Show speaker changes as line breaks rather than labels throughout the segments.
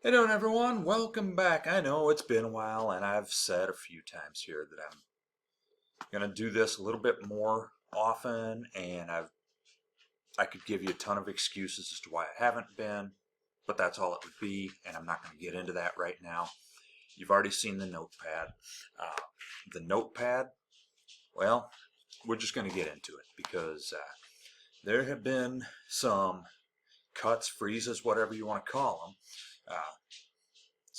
Hey doing everyone, welcome back. I know it's been a while and I've said a few times here that I'm going to do this a little bit more often, and I could give you a ton of excuses as to why I haven't been, but that's all it would be, and I'm not going to get into that right now. You've already seen the notepad. The notepad, well, we're just going to get into it because there have been some cuts, freezes, whatever you want to call them,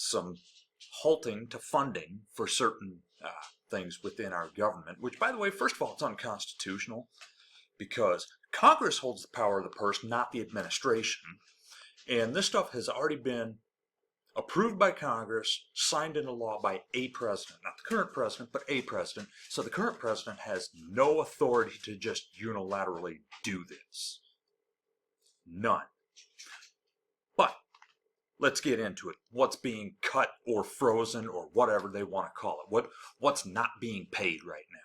some halting to funding for certain things within our government, which, by the way, first of all, it's unconstitutional because Congress holds the power of the purse, not the administration. And this stuff has already been approved by Congress, signed into law by a president, not the current president, but a president. So the current president has no authority to just unilaterally do this. None. But let's get into it. What's being cut or frozen or whatever they want to call it. What's not being paid right now.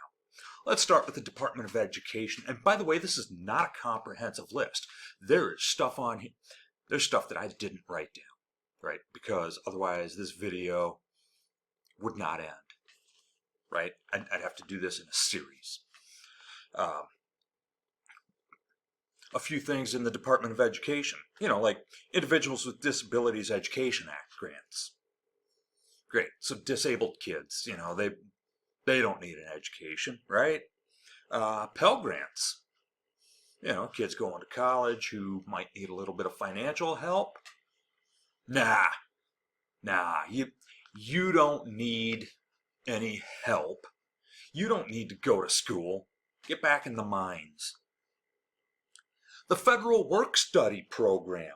Let's start with the Department of Education. And by the way, this is not a comprehensive list. There is stuff on here. There's stuff that I didn't write down, right? Because otherwise this video would not end, right? I'd have to do this in a series. A few things in the Department of Education, like Individuals with Disabilities Education Act grants. Great. So disabled kids, they don't need an education, right? Pell Grants. Kids going to college who might need a little bit of financial help. Nah, you don't need any help. You don't need to go to school. Get back in the mines. The Federal Work Study Program.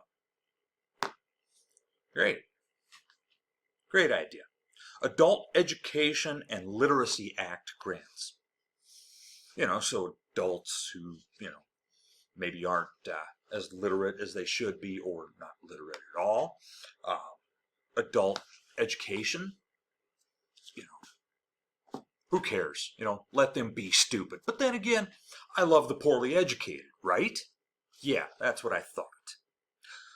Great idea. Adult Education and Literacy Act grants. So adults who, maybe aren't as literate as they should be or not literate at all. Adult education, who cares? Let them be stupid. But then again, I love the poorly educated, right? Yeah, that's what I thought.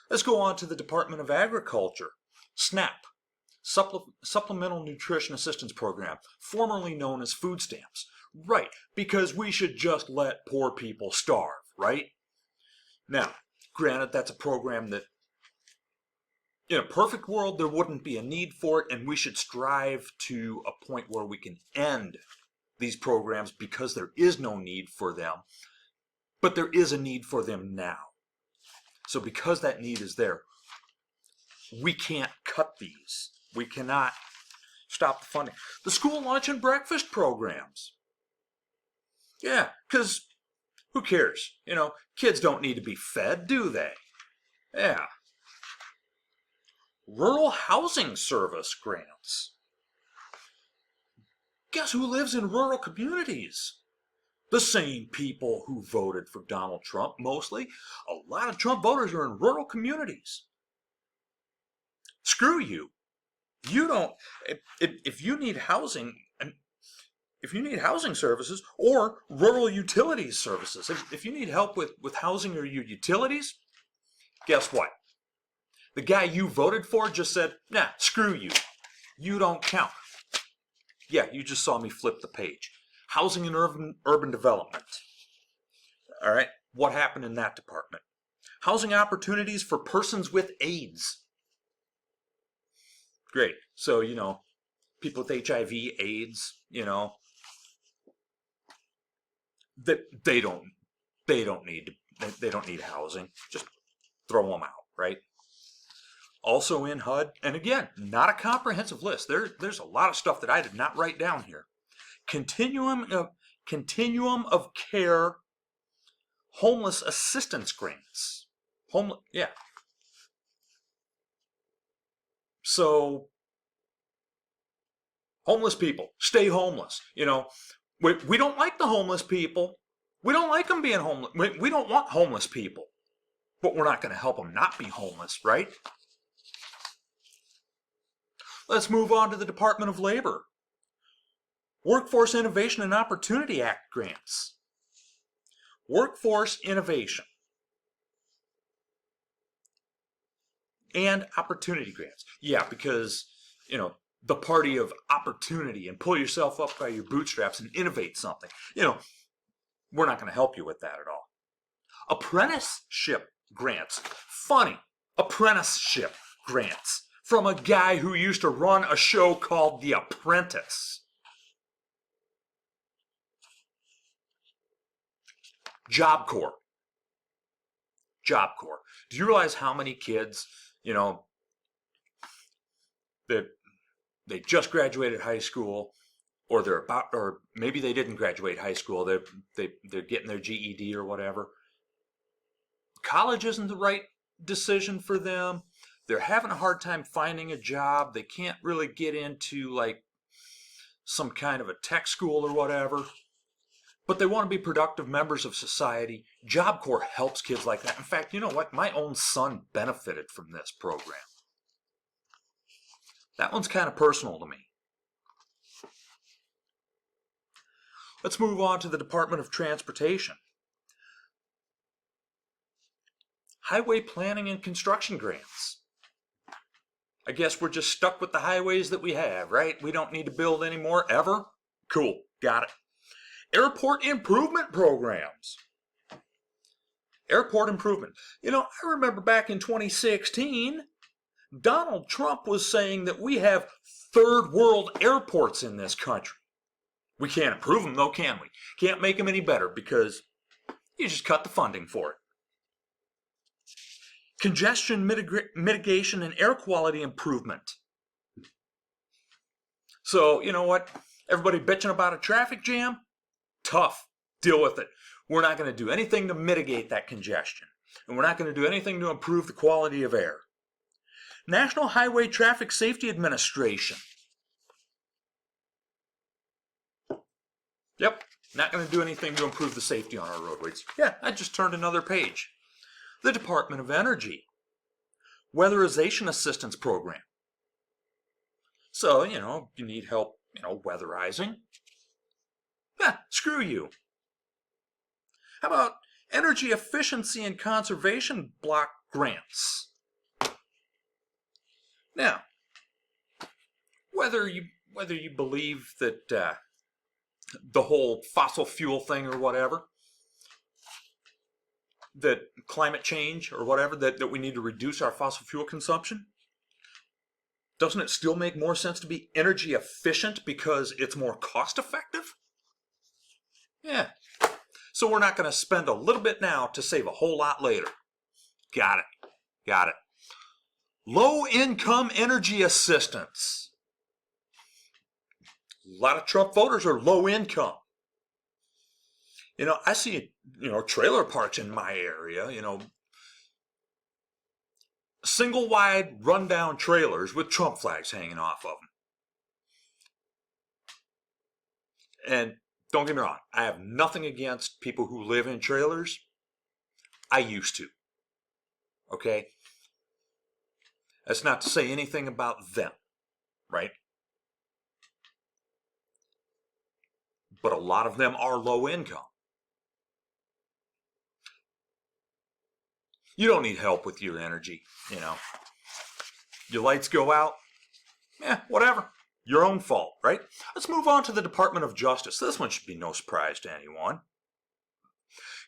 Let's go on to the Department of Agriculture. SNAP, Supplemental Nutrition Assistance Program, formerly known as food stamps. Right, because we should just let poor people starve, right? Now, granted, that's a program that, in a perfect world, there wouldn't be a need for it, and we should strive to a point where we can end these programs because there is no need for them. But there is a need for them now. So because that need is there, we can't cut these. We cannot stop the funding. The school lunch and breakfast programs. Yeah, because who cares? Kids don't need to be fed, do they? Yeah. Rural Housing Service grants. Guess who lives in rural communities? The same people who voted for Donald Trump, mostly. A lot of Trump voters are in rural communities. Screw you. You don't, if you need housing, if you need housing services or rural utilities services, if you need help with housing or your utilities, guess what? The guy you voted for just said, nah, screw you. You don't count. Yeah, you just saw me flip the page. Housing and urban development. All right, what happened in that department? Housing opportunities for persons with AIDS. Great. So, people with HIV, AIDS, that they don't need housing. Just throw them out, right? Also in HUD, and again, not a comprehensive list. There's a lot of stuff that I did not write down here. Continuum of care, homeless assistance grants. Yeah. So, homeless people, stay homeless. We don't like the homeless people. We don't like them being homeless. We don't want homeless people. But we're not going to help them not be homeless, right? Let's move on to the Department of Labor. Workforce Innovation and Opportunity Act grants. Workforce innovation. and opportunity grants. Yeah, because, the party of opportunity and pull yourself up by your bootstraps and innovate something. We're not going to help you with that at all. Apprenticeship grants. Funny. Apprenticeship grants from a guy who used to run a show called The Apprentice. Job Corps. Job Corps. Do you realize how many kids, that they just graduated high school, or maybe they didn't graduate high school, they're getting their GED or whatever. College isn't the right decision for them. They're having a hard time finding a job. They can't really get into like some kind of a tech school or whatever, but they want to be productive members of society. Job Corps helps kids like that. In fact, you know what? My own son benefited from this program. That one's kind of personal to me. Let's move on to the Department of Transportation. Highway planning and construction grants. I guess we're just stuck with the highways that we have, right? We don't need to build any more ever? Cool, got it. Airport improvement programs. Airport improvement. I remember back in 2016, Donald Trump was saying that we have third world airports in this country. We can't improve them though, can we? Can't make them any better because you just cut the funding for it. Congestion mitigation and air quality improvement. So, you know what? Everybody bitching about a traffic jam? Tough. Deal with it. We're not going to do anything to mitigate that congestion. And we're not going to do anything to improve the quality of air. National Highway Traffic Safety Administration. Yep, not going to do anything to improve the safety on our roadways. Yeah, I just turned another page. The Department of Energy. Weatherization Assistance Program. So, you need help, weatherizing. Screw you. How about energy efficiency and conservation block grants? Now, whether you believe that the whole fossil fuel thing or whatever, that climate change or whatever, that we need to reduce our fossil fuel consumption, doesn't it still make more sense to be energy efficient because it's more cost effective? Yeah. So we're not going to spend a little bit now to save a whole lot later. Got it. Low income energy assistance. A lot of Trump voters are low income. I see, trailer parks in my area, single wide rundown trailers with Trump flags hanging off of them. And don't get me wrong, I have nothing against people who live in trailers. I used to. Okay? That's not to say anything about them, right? But a lot of them are low income. You don't need help with your energy, Your lights go out, whatever. Your own fault, right? Let's move on to the Department of Justice. This one should be no surprise to anyone.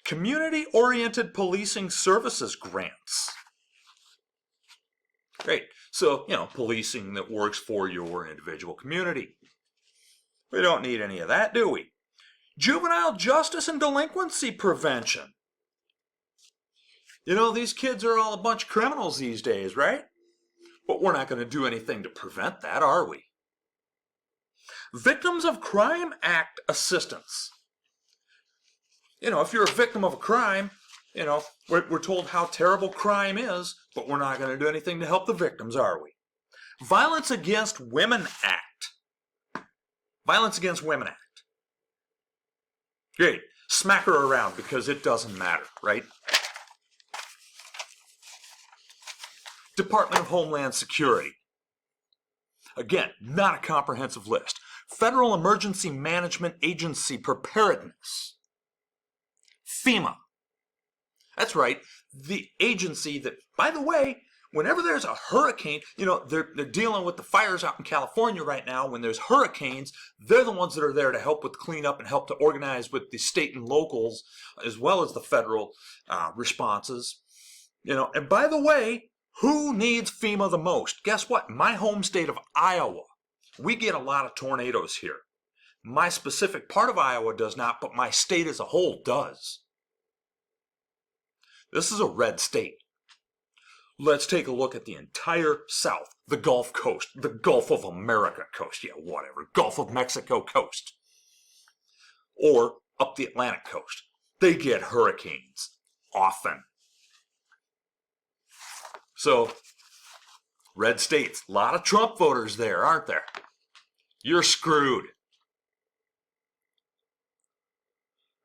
Community-oriented policing services grants. Great. So, policing that works for your individual community. We don't need any of that, do we? Juvenile justice and delinquency prevention. These kids are all a bunch of criminals these days, right? But we're not going to do anything to prevent that, are we? Victims of Crime Act assistance. If you're a victim of a crime, we're told how terrible crime is, but we're not going to do anything to help the victims, are we? Violence Against Women Act. Violence Against Women Act. Great. Smack her around because it doesn't matter, right? Department of Homeland Security. Again, not a comprehensive list. Federal Emergency Management Agency Preparedness. FEMA. That's right, the agency that, by the way, whenever there's a hurricane, they're dealing with the fires out in California right now. When there's hurricanes, they're the ones that are there to help with cleanup and help to organize with the state and locals, as well as the federal responses. And by the way, who needs FEMA the most? Guess what? My home state of Iowa, we get a lot of tornadoes here. My specific part of Iowa does not, but my state as a whole does. This is a red state. Let's take a look at the entire South, the Gulf Coast, the Gulf of America coast, yeah, whatever, Gulf of Mexico coast, or up the Atlantic coast. They get hurricanes often. So, red states, a lot of Trump voters there, aren't there? You're screwed.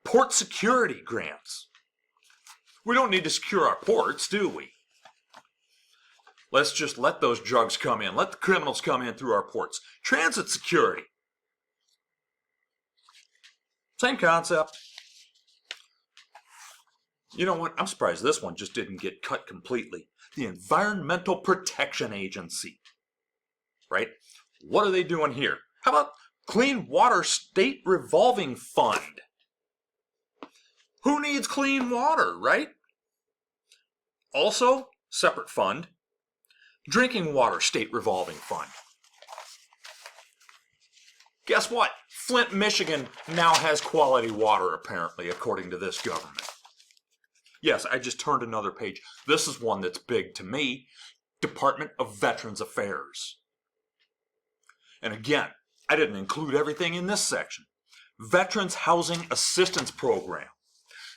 Port security grants. We don't need to secure our ports, do we? Let's just let those drugs come in. Let the criminals come in through our ports. Transit security. Same concept. You know what? I'm surprised this one just didn't get cut completely. The Environmental Protection Agency. Right? What are they doing here? How about Clean Water State Revolving Fund? Who needs clean water, right? Also, separate fund, Drinking Water State Revolving Fund. Guess what? Flint, Michigan now has quality water, apparently, according to this government. Yes, I just turned another page. This is one that's big to me. Department of Veterans Affairs. And again, I didn't include everything in this section. Veterans Housing Assistance Program.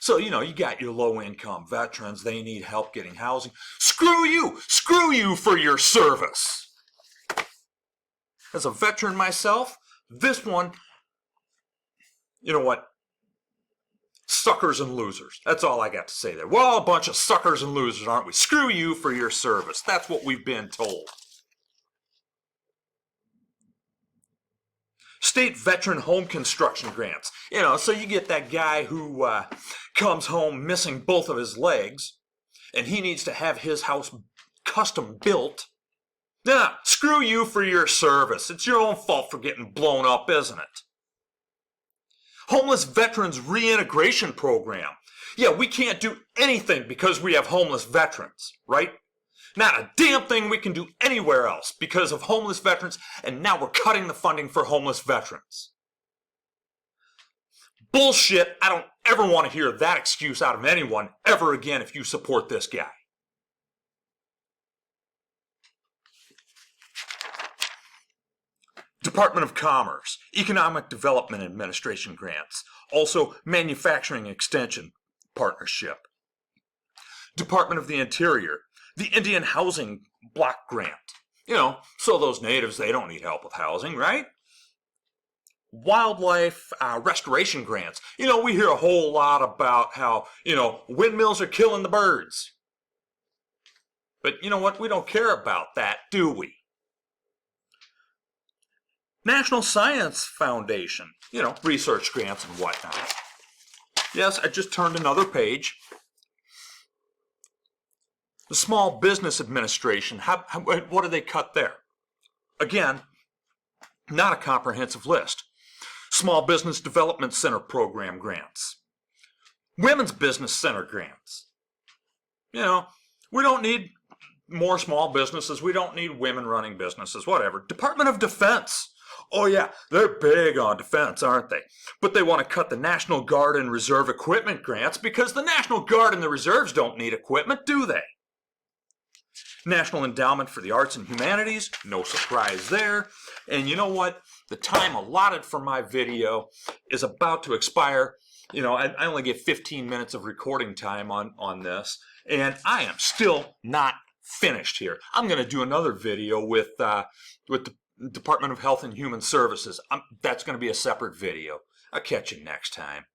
So, you got your low-income veterans. They need help getting housing. Screw you! Screw you for your service! As a veteran myself, this one, you know what? Suckers and losers. That's all I got to say there. We're all a bunch of suckers and losers, aren't we? Screw you for your service. That's what we've been told. State veteran home construction grants. So you get that guy who comes home missing both of his legs, and he needs to have his house custom built. Nah, screw you for your service. It's your own fault for getting blown up, isn't it? Homeless Veterans Reintegration Program. Yeah, we can't do anything because we have homeless veterans, right? Not a damn thing we can do anywhere else because of homeless veterans, and now we're cutting the funding for homeless veterans. Bullshit. I don't ever want to hear that excuse out of anyone ever again if you support this guy. Department of Commerce, Economic Development Administration grants, also Manufacturing Extension Partnership. Department of the Interior, the Indian Housing Block Grant. So those natives, they don't need help with housing, right? Wildlife restoration grants. We hear a whole lot about how, windmills are killing the birds. But you know what? We don't care about that, do we? National Science Foundation. Research grants and whatnot. Yes, I just turned another page. The Small Business Administration, what do they cut there? Again, not a comprehensive list. Small Business Development Center Program grants. Women's Business Center grants. We don't need more small businesses. We don't need women running businesses, whatever. Department of Defense. Oh yeah, they're big on defense, aren't they? But they want to cut the National Guard and Reserve equipment grants because the National Guard and the Reserves don't need equipment, do they? National Endowment for the Arts and Humanities, no surprise there. And you know what? The time allotted for my video is about to expire. I only get 15 minutes of recording time on this, and I am still not finished here. I'm going to do another video with the Department of Health and Human Services. That's going to be a separate video. I'll catch you next time.